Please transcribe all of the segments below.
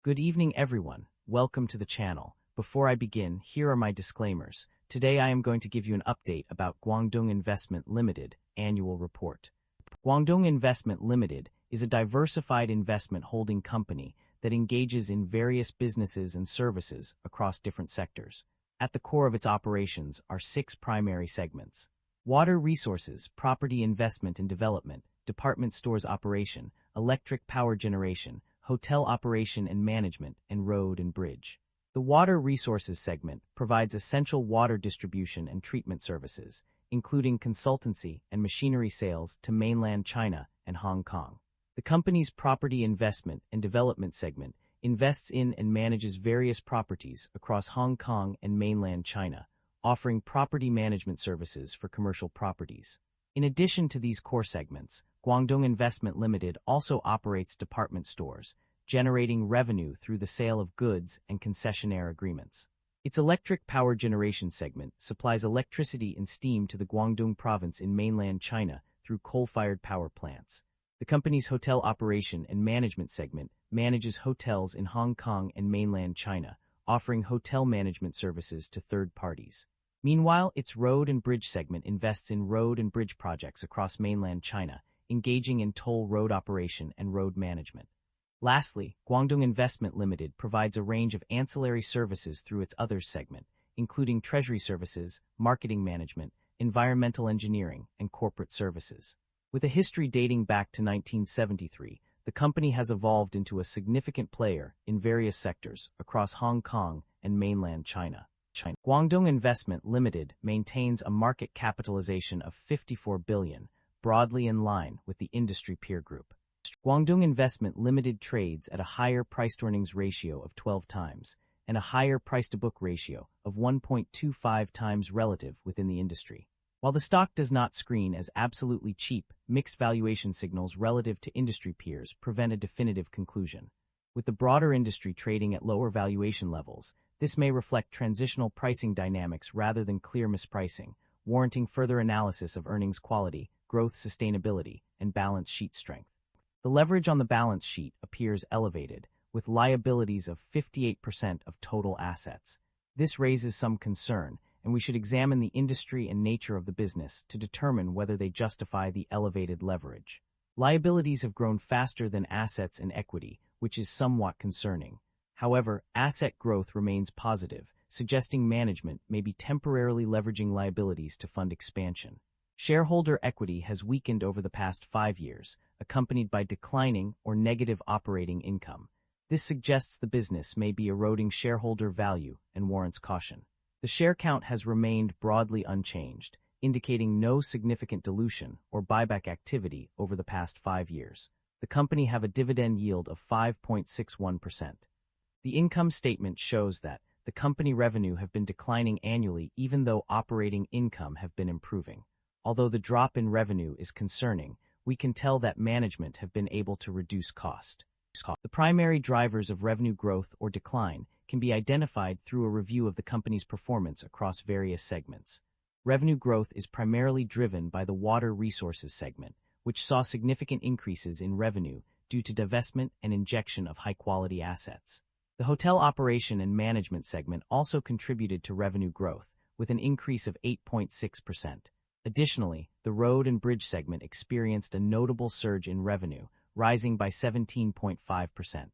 Good evening, everyone. Welcome to the channel. Before I begin, here are my disclaimers. Today I am going to give you an update about Guangdong Investment Limited annual report. Guangdong Investment Limited is a diversified investment holding company that engages in various businesses and services across different sectors. At the core of its operations are 6 primary segments: water resources, property investment and development, department stores operation, electric power generation, hotel operation and management, and road and bridge. The water resources segment provides essential water distribution and treatment services, including consultancy and machinery sales to mainland China and Hong Kong. The company's property investment and development segment invests in and manages various properties across Hong Kong and mainland China, offering property management services for commercial properties. In addition to these core segments, Guangdong Investment Limited also operates department stores, generating revenue through the sale of goods and concessionaire agreements. Its electric power generation segment supplies electricity and steam to the Guangdong province in mainland China through coal-fired power plants. The company's hotel operation and management segment manages hotels in Hong Kong and mainland China, offering hotel management services to third parties. Meanwhile, its road and bridge segment invests in road and bridge projects across mainland China, engaging in toll road operation and road management. Lastly, Guangdong Investment Limited provides a range of ancillary services through its others segment, including treasury services, marketing management, environmental engineering, and corporate services. With a history dating back to 1973, the company has evolved into a significant player in various sectors across Hong Kong and mainland China. Guangdong Investment Limited maintains a market capitalization of 54 billion, broadly in line with the industry peer group. Guangdong Investment Limited trades at a higher price-to-earnings ratio of 12 times and a higher price-to-book ratio of 1.25 times relative within the industry. While the stock does not screen as absolutely cheap, mixed valuation signals relative to industry peers prevent a definitive conclusion. With the broader industry trading at lower valuation levels, this may reflect transitional pricing dynamics rather than clear mispricing, warranting further analysis of earnings quality, growth sustainability, and balance sheet strength. The leverage on the balance sheet appears elevated, with liabilities of 58% of total assets. This raises some concern, and we should examine the industry and nature of the business to determine whether they justify the elevated leverage. Liabilities have grown faster than assets and equity, which is somewhat concerning. However, asset growth remains positive, suggesting management may be temporarily leveraging liabilities to fund expansion. Shareholder equity has weakened over the past 5 years, accompanied by declining or negative operating income. This suggests the business may be eroding shareholder value and warrants caution. The share count has remained broadly unchanged, indicating no significant dilution or buyback activity over the past 5 years. The company have a dividend yield of 5.61%. The income statement shows that the company revenue have been declining annually even though operating income have been improving. Although the drop in revenue is concerning, we can tell that management have been able to reduce cost. The primary drivers of revenue growth or decline can be identified through a review of the company's performance across various segments. Revenue growth is primarily driven by the water resources segment, which saw significant increases in revenue due to divestment and injection of high-quality assets. The hotel operation and management segment also contributed to revenue growth, with an increase of 8.6%. Additionally, the road and bridge segment experienced a notable surge in revenue, rising by 17.5%.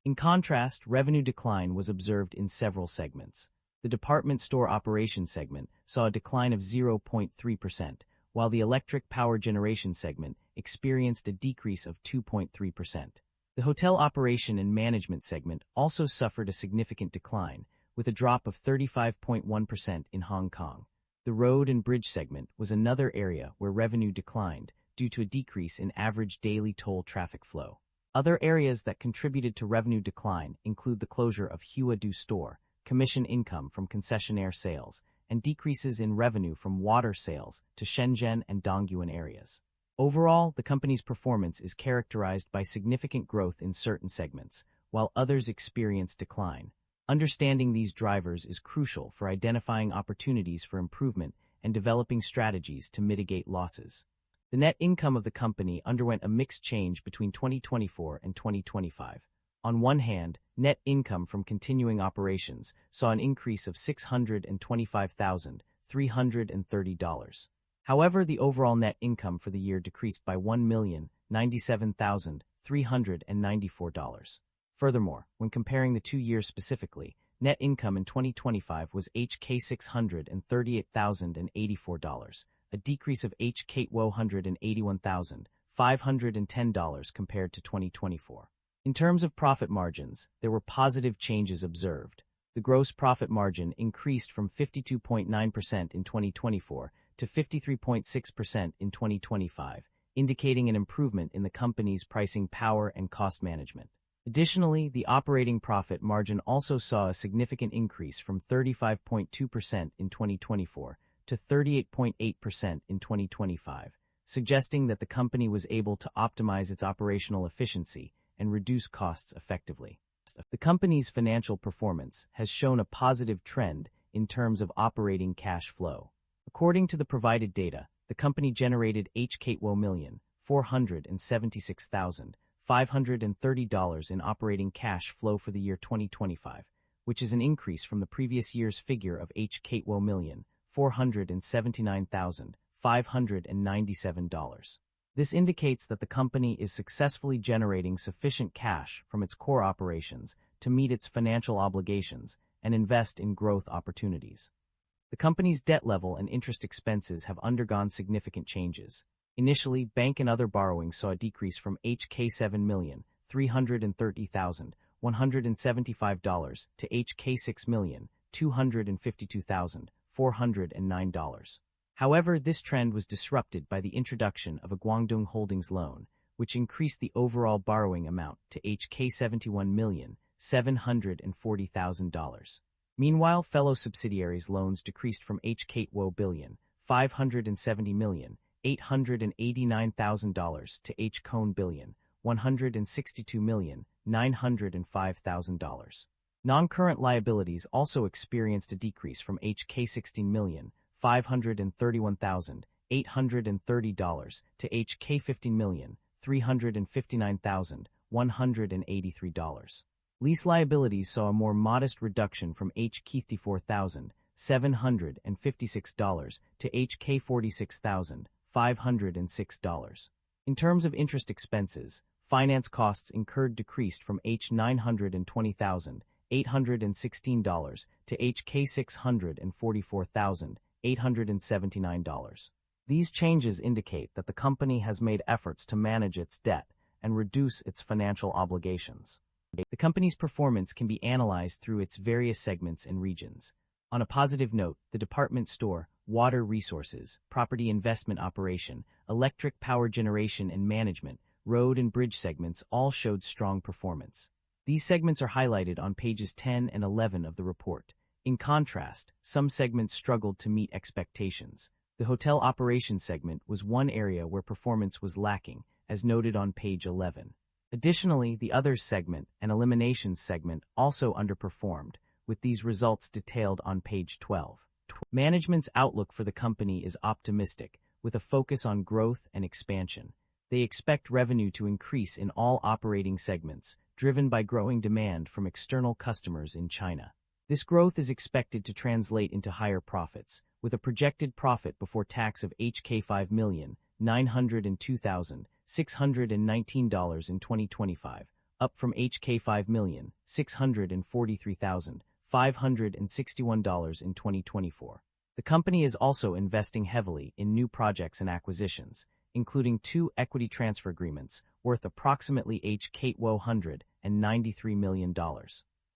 In contrast, revenue decline was observed in several segments. The department store operation segment saw a decline of 0.3%, while the electric power generation segment experienced a decrease of 2.3%. The hotel operation and management segment also suffered a significant decline, with a drop of 35.1% in Hong Kong. The road and bridge segment was another area where revenue declined due to a decrease in average daily toll traffic flow. Other areas that contributed to revenue decline include the closure of Huadu store, commission income from concessionaire sales, and decreases in revenue from water sales to Shenzhen and Dongyuan areas. Overall, the company's performance is characterized by significant growth in certain segments, while others experience decline. Understanding these drivers is crucial for identifying opportunities for improvement and developing strategies to mitigate losses. The net income of the company underwent a mixed change between 2024 and 2025. On one hand, net income from continuing operations saw an increase of $625,330. However, the overall net income for the year decreased by $1,097,394. Furthermore, when comparing the 2 years specifically, net income in 2025 was $638,084, a decrease of $181,510 compared to 2024. In terms of profit margins, there were positive changes observed. The gross profit margin increased from 52.9% in 2024 to 53.6% in 2025, indicating an improvement in the company's pricing power and cost management. Additionally, the operating profit margin also saw a significant increase from 35.2% in 2024 to 38.8% in 2025, suggesting that the company was able to optimize its operational efficiency and reduce costs effectively. The company's financial performance has shown a positive trend in terms of operating cash flow. According to the provided data, the company generated $476,530 in operating cash flow for the year 2025, which is an increase from the previous year's figure of $479,597. This indicates that the company is successfully generating sufficient cash from its core operations to meet its financial obligations and invest in growth opportunities. The company's debt level and interest expenses have undergone significant changes. Initially, bank and other borrowings saw a decrease from $7,330,175 to $6,252,409. However, this trend was disrupted by the introduction of a Guangdong Holdings loan, which increased the overall borrowing amount to $71,740,000. Meanwhile, fellow subsidiaries' loans decreased from $570,570,889,000 to $162,905,000. Non-current liabilities also experienced a decrease from $16,531,830 to $15,359,183. Lease liabilities saw a more modest reduction from $4,756 to $46,506. In terms of interest expenses, finance costs incurred decreased from $920,816 to $644,879. These changes indicate that the company has made efforts to manage its debt and reduce its financial obligations. The company's performance can be analyzed through its various segments and regions. On a positive note, the department store, water resources, property investment operation, electric power generation and management, road and bridge segments all showed strong performance. These segments are highlighted on pages 10 and 11 of the report. In contrast, some segments struggled to meet expectations. The hotel operations segment was one area where performance was lacking, as noted on page 11. Additionally, the others segment and eliminations segment also underperformed, with these results detailed on page 12. Management's outlook for the company is optimistic, with a focus on growth and expansion. They expect revenue to increase in all operating segments, driven by growing demand from external customers in China. This growth is expected to translate into higher profits, with a projected profit before tax of $5,902,619 in 2025, up from $5,643,561 in 2024. The company is also investing heavily in new projects and acquisitions, including 2 equity transfer agreements worth approximately $193 million.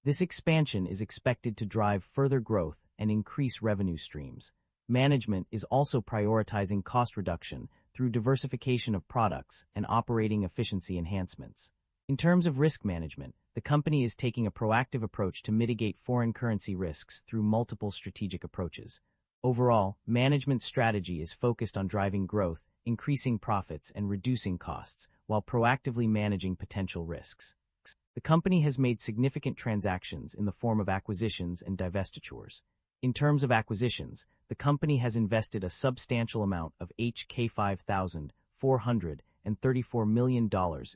This expansion is expected to drive further growth and increase revenue streams. Management is also prioritizing cost reduction through diversification of products and operating efficiency enhancements. In terms of risk management, the company is taking a proactive approach to mitigate foreign currency risks through multiple strategic approaches. Overall, management's strategy is focused on driving growth, increasing profits, and reducing costs, while proactively managing potential risks. The company has made significant transactions in the form of acquisitions and divestitures. In terms of acquisitions, the company has invested a substantial amount of $5,434 million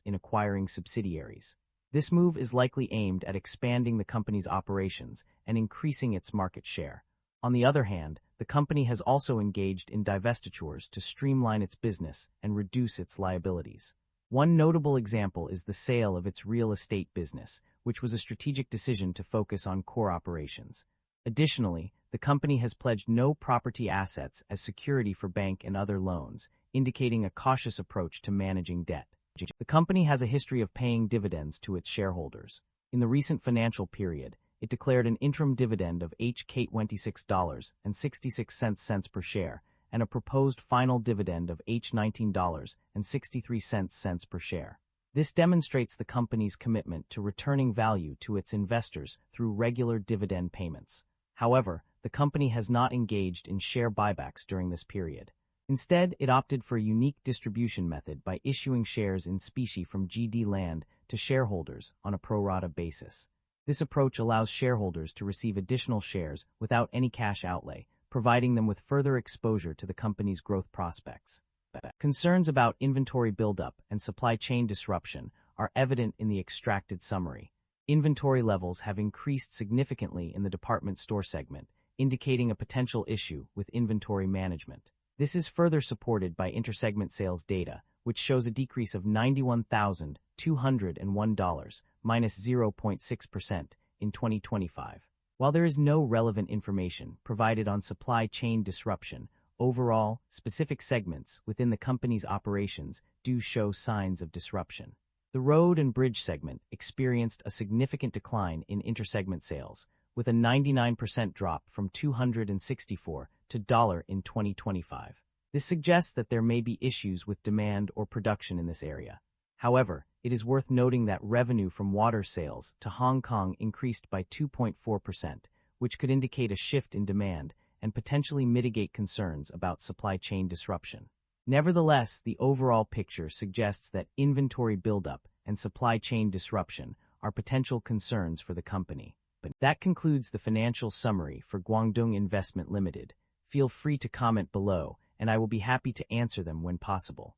in acquiring subsidiaries. This move is likely aimed at expanding the company's operations and increasing its market share. On the other hand, the company has also engaged in divestitures to streamline its business and reduce its liabilities. One notable example is the sale of its real estate business, which was a strategic decision to focus on core operations. Additionally, the company has pledged no property assets as security for bank and other loans, indicating a cautious approach to managing debt. The company has a history of paying dividends to its shareholders. In the recent financial period, it declared an interim dividend of $26.66 per share and a proposed final dividend of $19.63 per share. This demonstrates the company's commitment to returning value to its investors through regular dividend payments. However, the company has not engaged in share buybacks during this period. Instead, it opted for a unique distribution method by issuing shares in specie from GD Land to shareholders on a pro rata basis. This approach allows shareholders to receive additional shares without any cash outlay, providing them with further exposure to the company's growth prospects. Concerns about inventory buildup and supply chain disruption are evident in the extracted summary. Inventory levels have increased significantly in the department store segment, indicating a potential issue with inventory management. This is further supported by intersegment sales data, which shows a decrease of $91,201, minus 0.6% in 2025. While there is no relevant information provided on supply chain disruption, overall, specific segments within the company's operations do show signs of disruption. The road and bridge segment experienced a significant decline in intersegment sales, with a 99% drop from $264 to $1 in 2025. This suggests that there may be issues with demand or production in this area. However, it is worth noting that revenue from water sales to Hong Kong increased by 2.4%, which could indicate a shift in demand and potentially mitigate concerns about supply chain disruption. Nevertheless, the overall picture suggests that inventory buildup and supply chain disruption are potential concerns for the company. That concludes the financial summary for Guangdong Investment Limited. Feel free to comment below, and I will be happy to answer them when possible.